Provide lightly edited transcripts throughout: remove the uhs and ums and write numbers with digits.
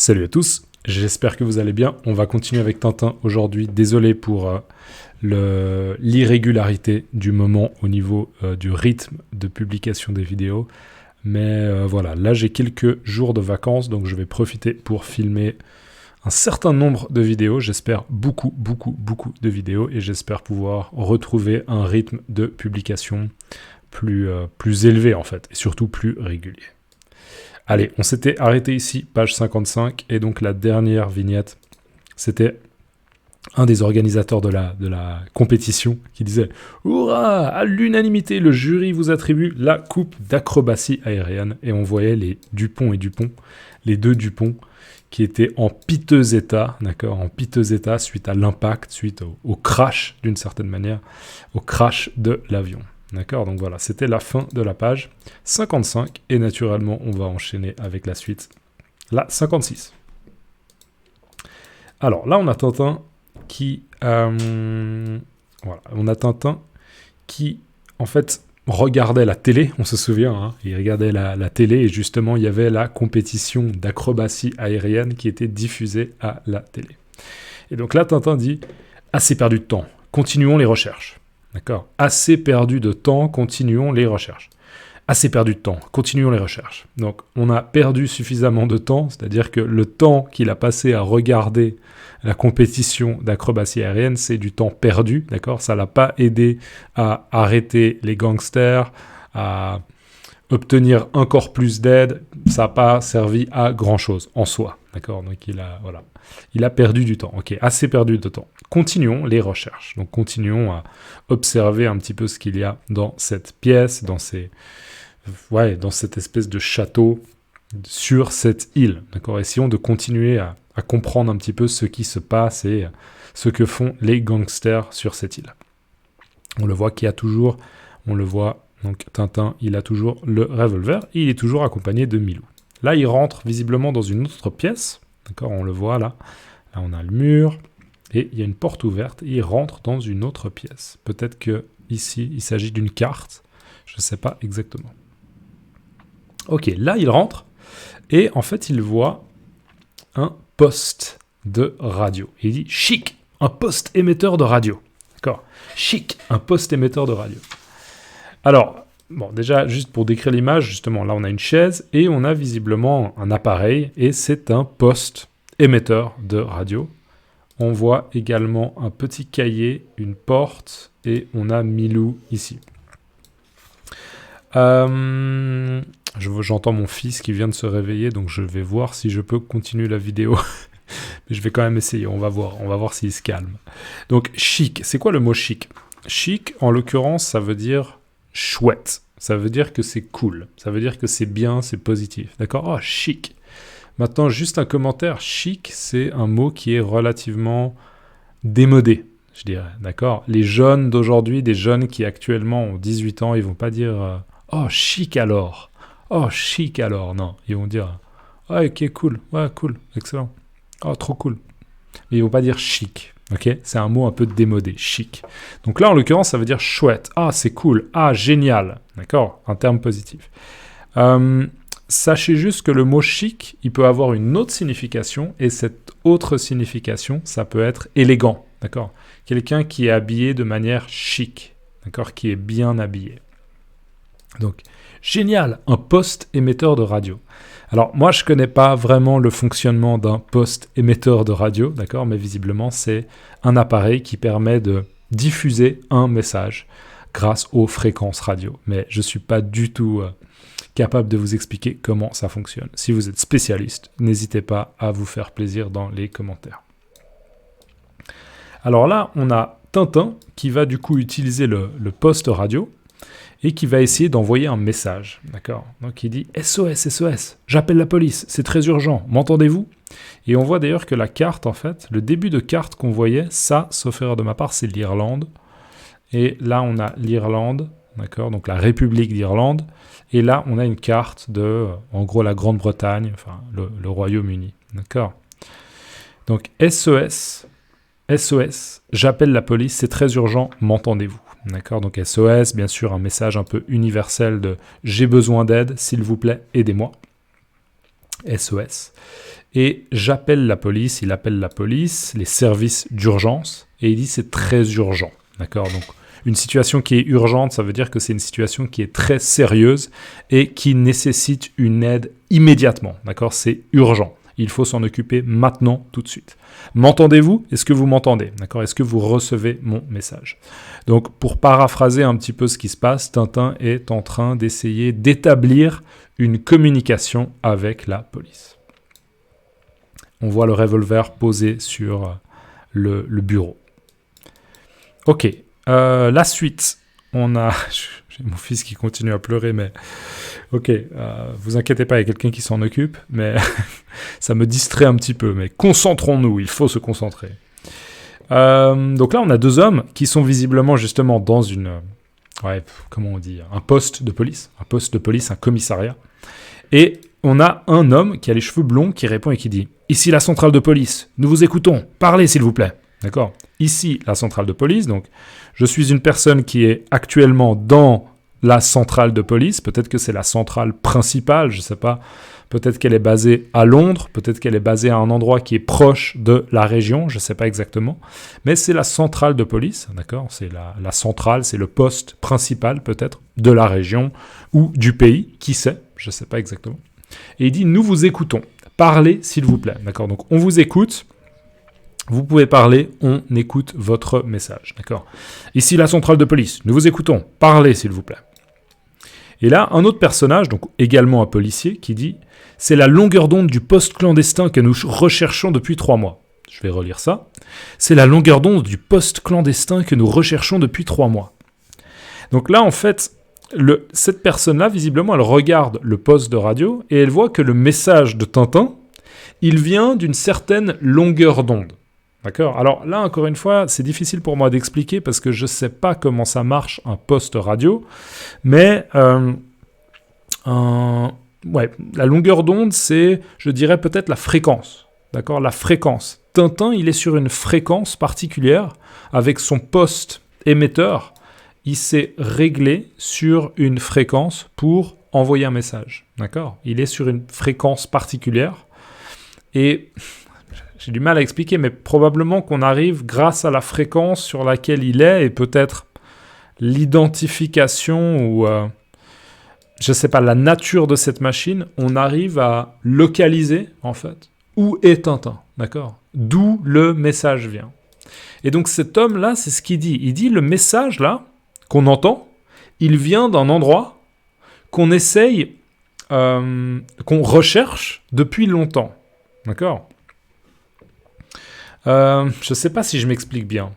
Salut à tous, j'espère que vous allez bien. On va continuer avec Tintin aujourd'hui. Désolé pour l'irrégularité du moment au niveau du rythme de publication des vidéos. Mais voilà, là j'ai quelques jours de vacances, donc je vais profiter pour filmer un certain nombre de vidéos. J'espère beaucoup de vidéos et j'espère pouvoir retrouver un rythme de publication plus élevé en fait, et surtout plus régulier. Allez, on s'était arrêté ici, page 55, et donc la dernière vignette, c'était un des organisateurs de la compétition qui disait « Hurrah! À l'unanimité, le jury vous attribue la coupe d'acrobatie aérienne ». Et on voyait les Dupont et Dupont, les deux Dupont, qui étaient en piteux état, d'accord, en piteux état suite à l'impact, suite au crash, d'une certaine manière, au crash de l'avion. D'accord, donc voilà, c'était la fin de la page 55, et naturellement, on va enchaîner avec la suite, la 56. Alors là, on a Tintin qui, en fait, regardait la télé, on se souvient, hein, il regardait la télé, et justement, il y avait la compétition d'acrobatie aérienne qui était diffusée à la télé. Et donc là, Tintin dit « Assez perdu de temps, continuons les recherches ». D'accord. Assez perdu de temps, continuons les recherches. Assez perdu de temps, continuons les recherches. Donc, on a perdu suffisamment de temps, c'est-à-dire que le temps qu'il a passé à regarder la compétition d'acrobatie aérienne, c'est du temps perdu, d'accord. Ça l'a pas aidé à arrêter les gangsters, à obtenir encore plus d'aide. Ça n'a pas servi à grand-chose en soi, d'accord. Donc, il a perdu du temps. Ok, assez perdu de temps. Continuons les recherches. Donc, continuons à observer un petit peu ce qu'il y a dans cette pièce, dans cette espèce de château sur cette île. D'accord. Essayons de continuer à comprendre un petit peu ce qui se passe et ce que font les gangsters sur cette île. On le voit donc Tintin, il a toujours le revolver et il est toujours accompagné de Milou. Là, il rentre visiblement dans une autre pièce. D'accord, on le voit là. Là, on a le mur. Et il y a une porte ouverte, et il rentre dans une autre pièce. Peut-être que ici, il s'agit d'une carte. Je ne sais pas exactement. Ok, là, il rentre, et en fait, il voit un poste de radio. Et il dit « Chic, un poste émetteur de radio ». D'accord, chic, un poste émetteur de radio. Alors, bon, déjà, juste pour décrire l'image, justement, là, on a une chaise, et on a visiblement un appareil, et c'est un poste émetteur de radio. On voit également un petit cahier, une porte, et on a Milou ici. J'entends mon fils qui vient de se réveiller, donc je vais voir si je peux continuer la vidéo. Mais je vais quand même essayer, on va voir s'il se calme. Donc, chic, c'est quoi le mot chic ? Chic, en l'occurrence, ça veut dire chouette. Ça veut dire que c'est cool. Ça veut dire que c'est bien, c'est positif. D'accord ? Oh, chic. Maintenant, juste un commentaire. Chic, c'est un mot qui est relativement démodé, je dirais. D'accord ? Les jeunes d'aujourd'hui, des jeunes qui actuellement ont 18 ans, ils vont pas dire « Oh, chic alors !»« Oh, chic alors !» Non, ils vont dire « Ah, ok, cool. Ouais, cool. Excellent. Oh, trop cool. » Mais ils vont pas dire « chic ». Ok ? C'est un mot un peu démodé, chic. Donc là, en l'occurrence, ça veut dire « chouette ». Ah, c'est cool. Ah, génial. D'accord ? Un terme positif. Sachez juste que le mot chic, il peut avoir une autre signification, et cette autre signification, ça peut être élégant, d'accord ? Quelqu'un qui est habillé de manière chic, d'accord ? Qui est bien habillé. Donc, génial, un poste émetteur de radio. Alors, moi, je ne connais pas vraiment le fonctionnement d'un poste émetteur de radio, d'accord ? Mais visiblement, c'est un appareil qui permet de diffuser un message grâce aux fréquences radio. Mais je ne suis pas du tout capable de vous expliquer comment ça fonctionne. Si vous êtes spécialiste, n'hésitez pas à vous faire plaisir dans les commentaires. Alors là, on a Tintin qui va du coup utiliser le poste radio et qui va essayer d'envoyer un message. D'accord ? Donc il dit « SOS, SOS, j'appelle la police, c'est très urgent, m'entendez-vous ?» Et on voit d'ailleurs que la carte, en fait, le début de carte qu'on voyait, ça, sauf erreur de ma part, c'est l'Irlande. Et là, on a l'Irlande, d'accord ? Donc la République d'Irlande. Et là, on a une carte de, en gros, la Grande-Bretagne, enfin, le Royaume-Uni. D'accord ? Donc, SOS, SOS, j'appelle la police, c'est très urgent, m'entendez-vous ? D'accord ? Donc, SOS, bien sûr, un message un peu universel de « j'ai besoin d'aide, s'il vous plaît, aidez-moi ». SOS. Et j'appelle la police, il appelle la police, les services d'urgence, et il dit c'est très urgent. D'accord? Donc, une situation qui est urgente, ça veut dire que c'est une situation qui est très sérieuse et qui nécessite une aide immédiatement. D'accord? C'est urgent. Il faut s'en occuper maintenant, tout de suite. M'entendez-vous? Est-ce que vous m'entendez? D'accord? Est-ce que vous recevez mon message? Donc, pour paraphraser un petit peu ce qui se passe, Tintin est en train d'essayer d'établir une communication avec la police. On voit le revolver posé sur le bureau. Ok, la suite. On a... J'ai mon fils qui continue à pleurer, mais... Ok, vous inquiétez pas, il y a quelqu'un qui s'en occupe, mais ça me distrait un petit peu. Mais concentrons-nous, il faut se concentrer. Donc là, on a deux hommes qui sont visiblement justement dans une... comment on dit? Un poste de police. Un poste de police, un commissariat. Et on a un homme qui a les cheveux blonds qui répond et qui dit « Ici la centrale de police, nous vous écoutons, parlez s'il vous plaît. » D'accord? Ici la centrale de police, donc je suis une personne qui est actuellement dans la centrale de police, peut-être que c'est la centrale principale, je ne sais pas, peut-être qu'elle est basée à Londres, peut-être qu'elle est basée à un endroit qui est proche de la région, je ne sais pas exactement, mais c'est la centrale de police, d'accord? C'est la centrale, c'est le poste principal peut-être de la région ou du pays, qui sait, je ne sais pas exactement. Et il dit, nous vous écoutons, parlez s'il vous plaît, d'accord? Donc on vous écoute, vous pouvez parler, on écoute votre message, d'accord? Ici la centrale de police, nous vous écoutons, parlez s'il vous plaît. Et là, un autre personnage, donc également un policier, qui dit « C'est la longueur d'onde du poste clandestin que nous recherchons depuis 3 mois. » Je vais relire ça. « C'est la longueur d'onde du poste clandestin que nous recherchons depuis 3 mois. » Donc là, en fait, cette personne-là, visiblement, elle regarde le poste de radio et elle voit que le message de Tintin, il vient d'une certaine longueur d'onde. D'accord? Alors là, encore une fois, c'est difficile pour moi d'expliquer parce que je ne sais pas comment ça marche un poste radio, mais la longueur d'onde, c'est, je dirais, peut-être la fréquence. D'accord? La fréquence. Tintin, il est sur une fréquence particulière avec son poste émetteur. Il s'est réglé sur une fréquence pour envoyer un message. D'accord? Il est sur une fréquence particulière et... J'ai du mal à expliquer, mais probablement qu'on arrive, grâce à la fréquence sur laquelle il est, et peut-être l'identification ou, je ne sais pas, la nature de cette machine, on arrive à localiser, en fait, où est Tintin, d'accord? D'où le message vient. Et donc cet homme-là, c'est ce qu'il dit. Il dit, le message, là, qu'on entend, il vient d'un endroit qu'on essaye, qu'on recherche depuis longtemps, d'accord? Je ne sais pas si je m'explique bien.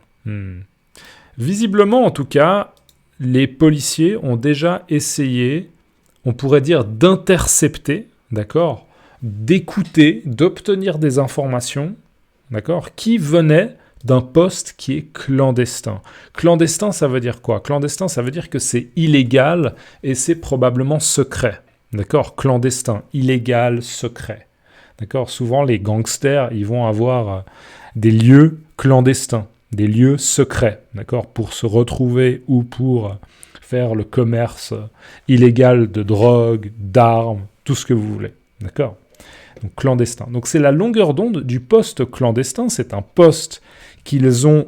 Visiblement, en tout cas, les policiers ont déjà essayé, on pourrait dire, d'intercepter, d'accord, d'écouter, d'obtenir des informations, d'accord, qui venaient d'un poste qui est clandestin. Clandestin, ça veut dire quoi? Clandestin, ça veut dire que c'est illégal et c'est probablement secret. D'accord? Clandestin, illégal, secret. D'accord? Souvent, les gangsters, ils vont avoir des lieux clandestins, des lieux secrets, d'accord? Pour se retrouver ou pour faire le commerce illégal de drogue, d'armes, tout ce que vous voulez. D'accord? Donc, clandestin. Donc, c'est la longueur d'onde du poste clandestin. C'est un poste qu'ils ont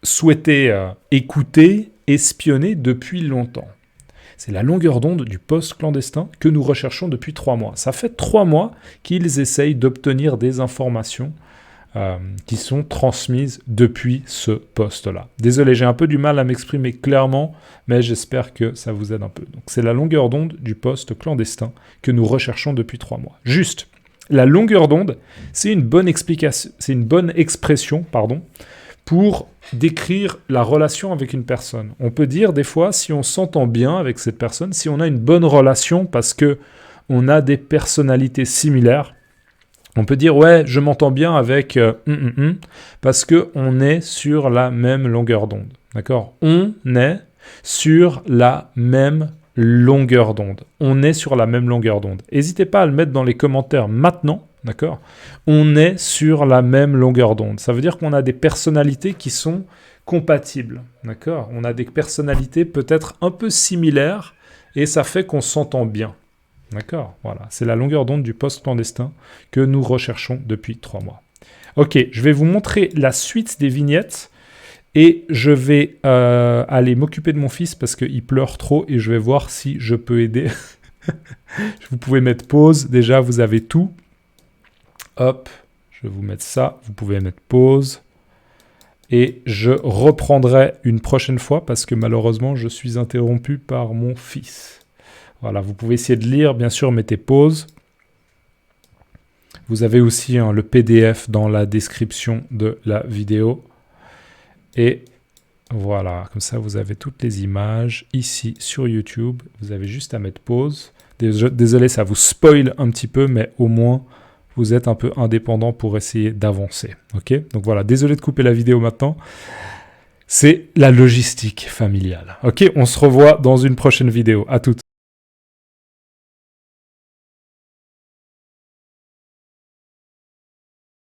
souhaité écouter, espionner depuis longtemps. C'est la longueur d'onde du poste clandestin que nous recherchons depuis 3 mois. Ça fait 3 mois qu'ils essayent d'obtenir des informations qui sont transmises depuis ce poste-là. Désolé, j'ai un peu du mal à m'exprimer clairement, mais j'espère que ça vous aide un peu. Donc, c'est la longueur d'onde du poste clandestin que nous recherchons depuis 3 mois. Juste, la longueur d'onde, c'est une bonne explication, c'est une bonne expression, pour décrire la relation avec une personne. On peut dire des fois si on s'entend bien avec cette personne, si on a une bonne relation parce que on a des personnalités similaires. On peut dire ouais, je m'entends bien avec parce que on est sur la même longueur d'onde. D'accord? On est sur la même longueur d'onde. On est sur la même longueur d'onde. N'hésitez pas à le mettre dans les commentaires maintenant. D'accord? On est sur la même longueur d'onde. Ça veut dire qu'on a des personnalités qui sont compatibles. D'accord? On a des personnalités peut-être un peu similaires et ça fait qu'on s'entend bien. D'accord, voilà. C'est la longueur d'onde du poste clandestin que nous recherchons depuis 3 mois. Ok, je vais vous montrer la suite des vignettes et je vais aller m'occuper de mon fils parce qu'il pleure trop et je vais voir si je peux aider. Vous pouvez mettre pause. Déjà, vous avez tout. Hop, je vais vous mettre ça. Vous pouvez mettre pause. Et je reprendrai une prochaine fois parce que malheureusement, je suis interrompu par mon fils. Voilà, vous pouvez essayer de lire. Bien sûr, mettez pause. Vous avez aussi le PDF dans la description de la vidéo. Et voilà, comme ça, vous avez toutes les images ici sur YouTube. Vous avez juste à mettre pause. Désolé, ça vous spoil un petit peu, mais au moins, vous êtes un peu indépendant pour essayer d'avancer. Ok ? Donc voilà, désolé de couper la vidéo maintenant. C'est la logistique familiale. Ok ? On se revoit dans une prochaine vidéo. À toutes.